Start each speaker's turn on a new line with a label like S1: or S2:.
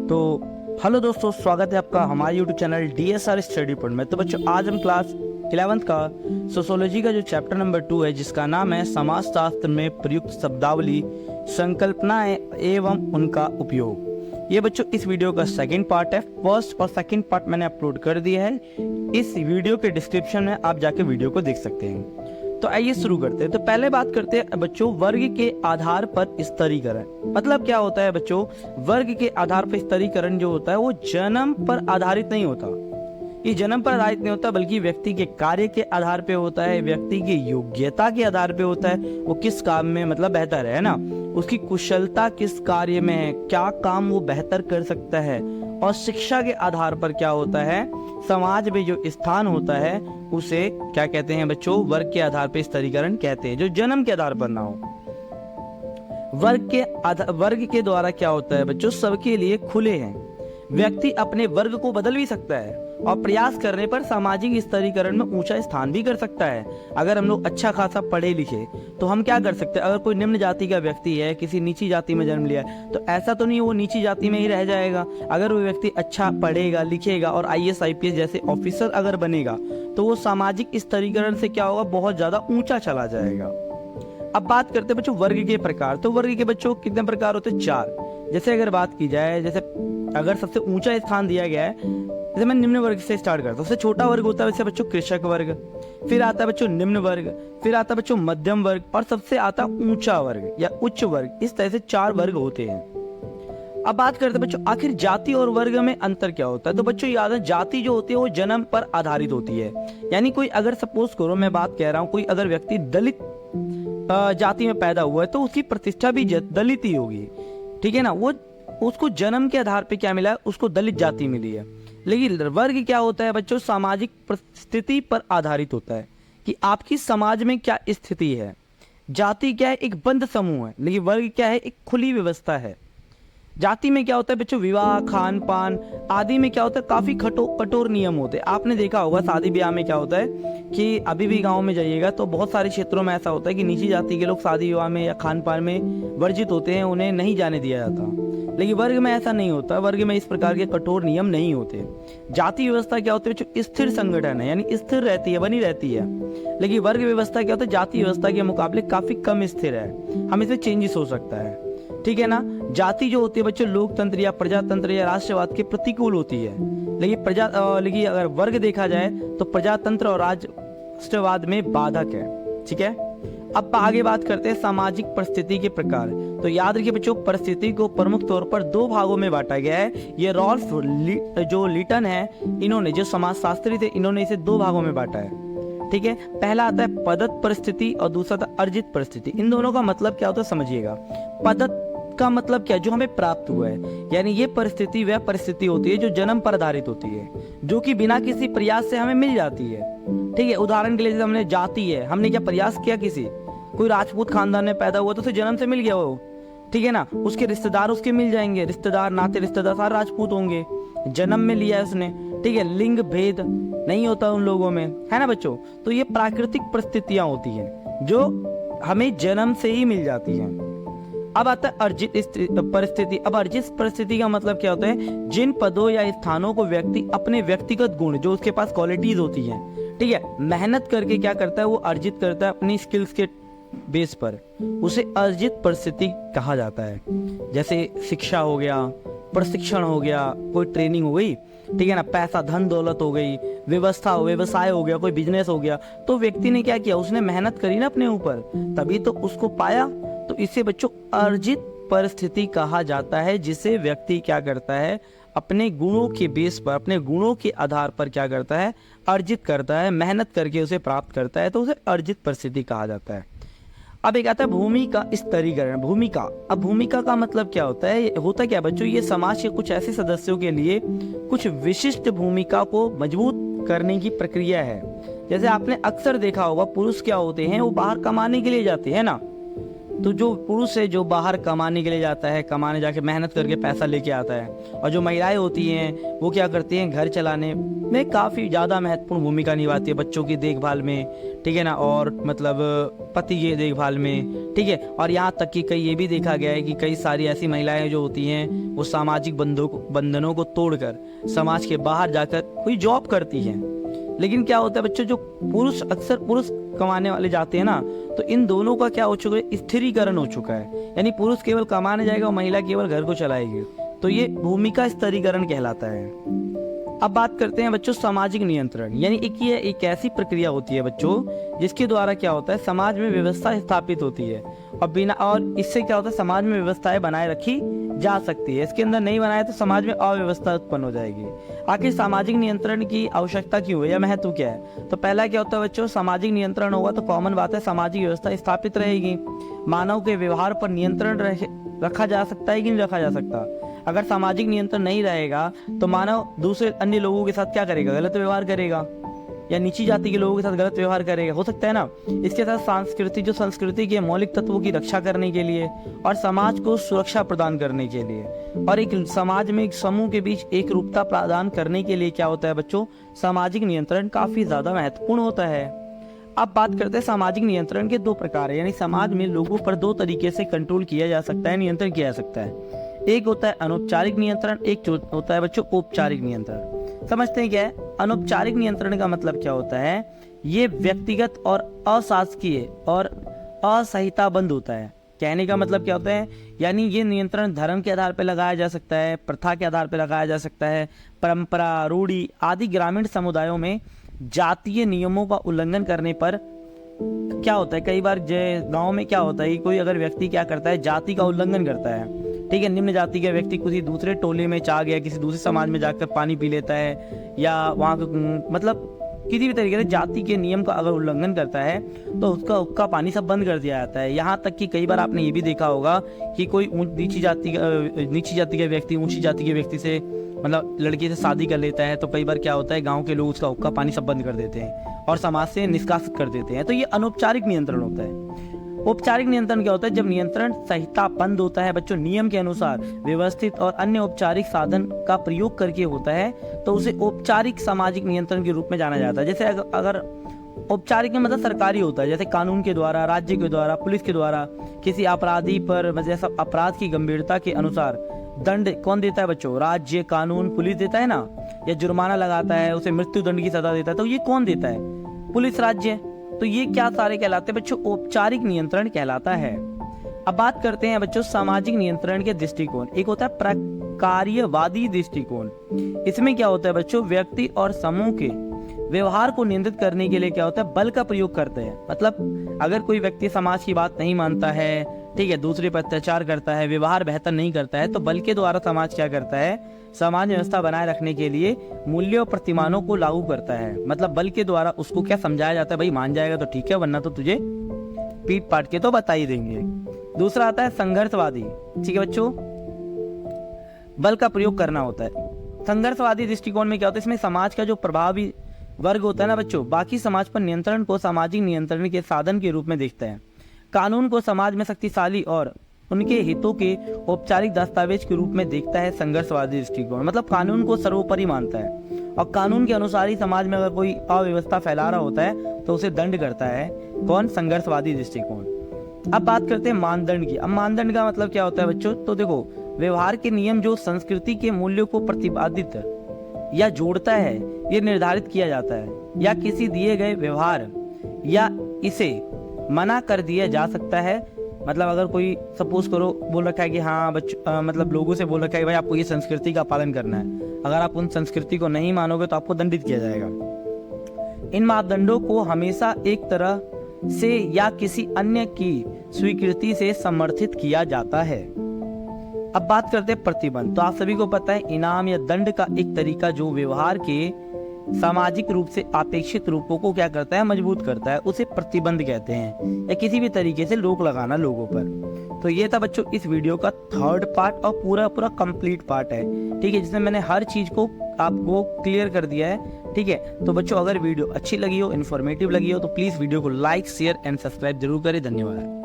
S1: तो हेलो दोस्तों, स्वागत है आपका हमारे YouTube channel DSR study point में। तो बच्चों, आज हम क्लास 11th का सोशियोलॉजी का जो चैप्टर नंबर 2 है, जिसका नाम है समाजशास्त्र में प्रयुक्त शब्दावली, संकल्पनाएं एवं उनका उपयोग। ये बच्चों इस वीडियो का सेकंड पार्ट है। फर्स्ट और सेकंड पार्ट मैंने अपलोड कर दिया है। इस वीडियो के डिस्क्रिप्शन में आप जाके वीडियो को देख सकते हैं। तो आइए शुरू करते हैं। तो पहले बात करते हैं बच्चों, वर्ग के आधार पर स्तरीकरण। मतलब क्या होता है बच्चों? वर्ग के आधार पर स्तरीकरण जो होता है वो जन्म पर आधारित नहीं होता। ये जन्म पर आधारित नहीं होता, बल्कि व्यक्ति के कार्य के आधार पे होता है, व्यक्ति की योग्यता के आधार पे होता है। वो किस काम में मतलब बेहतर है ना, उसकी कुशलता किस कार्य में है, क्या काम वो बेहतर कर सकता है। और शिक्षा के आधार पर क्या होता है, समाज में जो स्थान होता है उसे क्या कहते हैं बच्चों? वर्ग के आधार पर स्तरीकरण कहते हैं, जो जन्म के आधार पर ना हो। वर्ग के द्वारा क्या होता है बच्चों? सबके लिए खुले हैं। व्यक्ति अपने वर्ग को बदल भी सकता है और प्रयास करने पर सामाजिक स्तरीकरण में ऊंचा स्थान भी कर सकता है। अगर हम लोग अच्छा खासा पढ़े लिखे तो हम क्या कर सकते हैं? अगर कोई निम्न जाति का व्यक्ति है, किसी नीची जाति में जन्म लिया है, तो ऐसा तो नहीं वो नीची जाति में ही रह जाएगा। अगर वो व्यक्ति अच्छा पढ़ेगा लिखेगा और IAS IPS जैसे ऑफिसर अगर बनेगा, तो वो सामाजिक स्तरीकरण से क्या होगा? बहुत ज्यादा ऊंचा चला जाएगा। अब बात करते हैं बच्चों वर्ग के प्रकार। तो वर्ग के बच्चों कितने प्रकार होते हैं? 4। जैसे अगर बात की जाए, जैसे अगर सबसे ऊंचा स्थान दिया गया है, जैसे मैं निम्न वर्ग से स्टार्ट करता हूँ। सबसे छोटा वर्ग होता है वैसे बच्चों कृषक वर्ग, फिर आता है बच्चों निम्न वर्ग, फिर आता है बच्चों मध्यम वर्ग, और सबसे आता है ऊंचा वर्ग या उच्च वर्ग। इस तरह से 4 वर्ग होते हैं। अब बात करते हैं बच्चों आखिर जाति और वर्ग में अंतर क्या होता है। तो बच्चों याद है, जाति जो होती है वो जन्म पर आधारित होती है। यानी कोई अगर सपोज करो, मैं बात कह रहा हूँ, कोई अगर व्यक्ति दलित जाति में पैदा हुआ है तो उसकी प्रतिष्ठा भी दलित ही होगी, ठीक है ना। वो उसको जन्म के आधार पे क्या मिला है? उसको दलित जाति मिली है। लेकिन वर्ग क्या होता है बच्चों? सामाजिक परिस्थिति पर आधारित होता है कि आपकी समाज में क्या स्थिति है। जाति क्या है? एक बंद समूह है, लेकिन वर्ग क्या है? एक खुली व्यवस्था है। जाति में क्या होता है बच्चों? विवाह, खान पान आदि में क्या होता है? काफी कठोर नियम होते हैं। आपने देखा होगा शादी ब्याह में क्या होता है कि अभी भी गांव में जाइएगा तो बहुत सारे क्षेत्रों में ऐसा होता है कि नीची जाति के लोग शादी विवाह में या खान पान में वर्जित होते हैं, उन्हें नहीं जाने दिया जाता। लेकिन वर्ग में ऐसा नहीं होता। वर्ग में इस प्रकार के कठोर नियम नहीं होते। जाति व्यवस्था क्या होती है बच्चों? स्थिर संगठन है, यानी स्थिर रहती है, बनी रहती है। लेकिन वर्ग व्यवस्था क्या होता है? जाति व्यवस्था के मुकाबले काफी कम स्थिर है, हम इसमें चेंजेस हो सकता है, ठीक है ना। जाति जो होती है बच्चों लोकतंत्र या प्रजातंत्र या राष्ट्रवाद के प्रतिकूल होती है। लेकिन अगर वर्ग देखा जाए तो प्रजातंत्र और राष्ट्रवाद में बाधक है, ठीक है। अब आगे बात करते हैं सामाजिक परिस्थिति के प्रकार। तो याद रखिए बच्चों, परिस्थिति को प्रमुख तौर पर 2 भागों में बांटा गया है। ये रॉल्फ जो लिटन है, इन्होंने, जो समाजशास्त्री थे, इन्होंने इसे 2 भागों में बांटा है, ठीक है। पहला आता है पदत परिस्थिति और दूसरा था अर्जित परिस्थिति। इन दोनों का मतलब क्या होता है समझिएगा। पदत का मतलब क्या? जो हमें प्राप्त हुआ है, यानी ये परिस्थिति वह परिस्थिति होती है जो जन्म पर आधारित होती है, जो कि बिना किसी प्रयास से हमें मिल जाती है, ठीक है। उदाहरण के लिए जैसे हमने जाति है, हमने क्या प्रयास किया? कोई राजपूत खानदान में पैदा हुआ तो उसे जन्म से मिल गया वो, ठीक है ना। उसके रिश्तेदार उसके मिल जाएंगे, रिश्तेदार नाते रिश्तेदार सारे राजपूत होंगे, जन्म में लिया है उसने, ठीक है। लिंग भेद नहीं होता उन लोगों में, है ना बच्चों। तो ये प्राकृतिक परिस्थितियां होती हैं जो हमें जन्म से ही मिल जाती हैं। अब आता है अर्जित परिस्थिति। अब अर्जित परिस्थिति का मतलब क्या होता है? जिन पदों या स्थानों को व्यक्ति अपने व्यक्तिगत गुण, जो उसके पास क्वालिटीज होती हैं, ठीक है, मेहनत करके क्या करता है? वो अर्जित करता है अपनी स्किल्स के बेस पर, उसे अर्जित परिस्थिति कहा जाता है। जैसे शिक्षा हो गया, प्रशिक्षण हो गया, कोई ट्रेनिंग हो गई, ठीक है ना, पैसा धन दौलत हो गई, व्यवसाय हो गया, कोई बिजनेस हो गया। तो व्यक्ति ने क्या किया? उसने मेहनत करी ना अपने ऊपर, तभी तो उसको पाया। तो इसे बच्चों अर्जित परिस्थिति कहा जाता है, जिसे व्यक्ति क्या करता है? अपने गुणों के बेस पर, अपने गुणों के आधार पर क्या करता है? अर्जित करता है, मेहनत करके उसे प्राप्त करता है, तो उसे अर्जित परिस्थिति कहा जाता है। अब एक आता है भूमि का स्तरीकरण। भूमिका। अब भूमिका का मतलब क्या होता है? होता क्या बच्चों? ये समाज के कुछ ऐसे सदस्यों के लिए कुछ विशिष्ट भूमिका को मजबूत करने की प्रक्रिया है। जैसे आपने अक्सर देखा होगा, पुरुष क्या होते हैं? वो बाहर कमाने के लिए जाते हैं ना, तो जो पुरुष है जो बाहर कमाने के लिए जाता है, कमाने जाके मेहनत करके पैसा लेके आता है, और जो महिलाएं होती हैं वो क्या करती हैं, घर चलाने में काफ़ी ज़्यादा महत्वपूर्ण भूमिका निभाती है, बच्चों की देखभाल में, ठीक है ना, और मतलब पति की देखभाल में, ठीक है। और यहाँ तक कि कई ये भी देखा गया है कि कई सारी ऐसी महिलाएं जो होती हैं वो सामाजिक बंधनों को तोड़कर समाज के बाहर जाकर कोई जॉब करती हैं। लेकिन क्या होता है बच्चों, जो अक्सर पुरुष कमाने वाले जाते हैं ना, तो इन दोनों का क्या हो चुका है, स्थिरीकरण हो चुका है। यानी पुरुष केवल कमाने जाएगा और महिला केवल घर को चलाएगी, तो ये भूमिका स्थिरीकरण कहलाता है। अब बात करते हैं बच्चों सामाजिक नियंत्रण, यानी एक ऐसी प्रक्रिया होती है बच्चों जिसके द्वारा क्या होता है, समाज में व्यवस्था स्थापित होती है, और इससे क्या होता है, समाज में व्यवस्थाएं बनाए रखी जा सकती है। इसके अंदर नहीं बनाए तो समाज में अव्यवस्था उत्पन्न हो जाएगी। आखिर सामाजिक नियंत्रण की आवश्यकता क्यों है या महत्व क्या है? तो पहला क्या होता है बच्चों, सामाजिक नियंत्रण होगा तो कॉमन बात है, सामाजिक व्यवस्था स्थापित रहेगी। मानव के व्यवहार पर नियंत्रण रखा जा सकता है कि नहीं रखा जा सकता? अगर सामाजिक नियंत्रण नहीं रहेगा तो मानव दूसरे अन्य लोगों के साथ क्या करेगा, गलत व्यवहार करेगा, या नीची जाति के लोगों के साथ गलत व्यवहार करेगा, हो सकता है ना। इसके साथ संस्कृति के मौलिक तत्वों की रक्षा करने के लिए और समाज को सुरक्षा प्रदान करने के लिए और एक समाज में एक समूह के बीच एक रूपता प्रदान करने के लिए क्या होता है बच्चों, सामाजिक नियंत्रण काफी ज्यादा महत्वपूर्ण होता है। अब बात करते हैं सामाजिक नियंत्रण के दो प्रकार है, यानी समाज में लोगों पर दो तरीके से कंट्रोल किया जा सकता है, नियंत्रण किया जा सकता है। एक होता है अनौपचारिक नियंत्रण, एक होता है बच्चों औपचारिक नियंत्रण। समझते हैं क्या है अनौपचारिक नियंत्रण का मतलब क्या होता है? ये व्यक्तिगत और अशासकीय और असंहिताबद्ध होता है। कहने का मतलब क्या होता है, यानी ये नियंत्रण धर्म के आधार पर लगाया जा सकता है, प्रथा के आधार पर लगाया जा सकता है, परंपरा, रूढ़ी आदि। ग्रामीण समुदायों में जातीय नियमों का उल्लंघन करने पर क्या होता है, कई बार गांव में क्या होता है, कोई अगर व्यक्ति क्या करता है, जाति का उल्लंघन करता है, ठीक है, निम्न जाति का व्यक्ति किसी दूसरे टोले में जा गया, किसी दूसरे समाज में जाकर पानी पी लेता है, या वहाँ मतलब किसी भी तरीके से जाति के नियम का अगर उल्लंघन करता है तो उसका हुक्का पानी सब बंद कर दिया जाता है। यहाँ तक कि कई बार आपने ये भी देखा होगा कि कोई नीची जाति का व्यक्ति ऊंची जाति के व्यक्ति से मतलब लड़की से शादी कर लेता है, तो कई बार क्या होता है, गांव के लोग उसका हुक्का पानी सब बंद कर देते हैं और समाज से निष्कासित कर देते हैं। तो ये अनौपचारिक नियंत्रण होता है। औपचारिक नियंत्रण क्या होता है, जब नियंत्रण संहिताबद्ध होता है बच्चों, नियम के अनुसार व्यवस्थित और अन्य औपचारिक साधन का प्रयोग करके होता है, तो उसे औपचारिक सामाजिक नियंत्रण के रूप में जाना जाता है। जैसे अगर औपचारिक में मतलब सरकारी होता है, जैसे कानून के द्वारा, राज्य के द्वारा, पुलिस के द्वारा किसी अपराधी पर जैसा अपराध की गंभीरता के अनुसार दंड कौन देता है बच्चों, राज्य, कानून, पुलिस देता है ना, या जुर्माना लगाता है, उसे मृत्यु दंड की सजा देता है, तो ये कौन देता है, पुलिस, राज्य। तो ये क्या सारे कहलाते हैं बच्चों, औपचारिक नियंत्रण कहलाता है। अब बात करते हैं बच्चों सामाजिक नियंत्रण के दृष्टिकोण। एक होता है प्रकार्यवादी दृष्टिकोण। इसमें क्या होता है बच्चों, व्यक्ति और समूह के व्यवहार को नियंत्रित करने के लिए क्या होता है, बल का प्रयोग करते हैं। मतलब अगर कोई व्यक्ति समाज की बात नहीं मानता है, ठीक है, दूसरे पर अत्याचार करता है, व्यवहार बेहतर नहीं करता है, तो बल के द्वारा समाज क्या करता है, समाज व्यवस्था बनाए रखने के लिए मूल्यों और प्रतिमानों को लागू करता है। मतलब बल के द्वारा उसको क्या समझाया जाता है, भाई मान जाएगा तो ठीक है, वरना तो तुझे पीट पाट के तो बता ही देंगे। दूसरा आता है संघर्षवादी, ठीक है बच्चों, बल का प्रयोग करना होता है। संघर्षवादी दृष्टिकोण में क्या होता है, इसमें समाज का जो प्रभावी वर्ग होता है ना बच्चों, बाकी समाज पर नियंत्रण को सामाजिक नियंत्रण के साधन के रूप में देखता है। कानून को समाज में शक्तिशाली और उनके हितों के औपचारिक दस्तावेज के रूप में देखता है संघर्षवादी दृष्टिकोण। मतलब कानून को सर्वोपरि मानता है और कानून के अनुसार ही समाज में अगर कोई अव्यवस्था फैला रहा होता है तो उसे दंड करता है। कौन, संघर्षवादी दृष्टिकोण। अब बात करते हैं मानदंड की। अब मानदंड का मतलब क्या होता है बच्चों, तो देखो, व्यवहार के नियम जो संस्कृति के मूल्यों को प्रतिपादित या जोड़ता है, ये निर्धारित किया जाता है, या किसी दिए गए व्यवहार या इसे मना कर दिया जा सकता है। मतलब अगर कोई सपोज करो बोल रखा है कि हाँ मतलब लोगों से बोल रखा है कि भाई आपको ये संस्कृति का पालन करना है, अगर आप उन संस्कृति को नहीं मानोगे तो आपको दंडित किया जाएगा। इन मापदंडों को हमेशा एक तरह से या किसी अन्य की स्वीकृति से समर्थित किया जाता है। अब बात करते हैं प्रतिबंध। तो आप सभी को पता है इनाम या दंड का एक तरीका जो व्यवहार के सामाजिक रूप से अपेक्षित रूपों को क्या करता है, मजबूत करता है, उसे प्रतिबंध कहते हैं, या किसी भी तरीके से रोक लगाना लोगों पर। तो ये था बच्चों इस वीडियो का थर्ड पार्ट और पूरा कंप्लीट पार्ट है, ठीक है, जिसमें मैंने हर चीज को आपको क्लियर कर दिया है, ठीक है। तो बच्चों अगर वीडियो अच्छी लगी हो, इन्फॉर्मेटिव लगी हो, तो प्लीज वीडियो को लाइक, शेयर एंड सब्सक्राइब जरूर करें। धन्यवाद।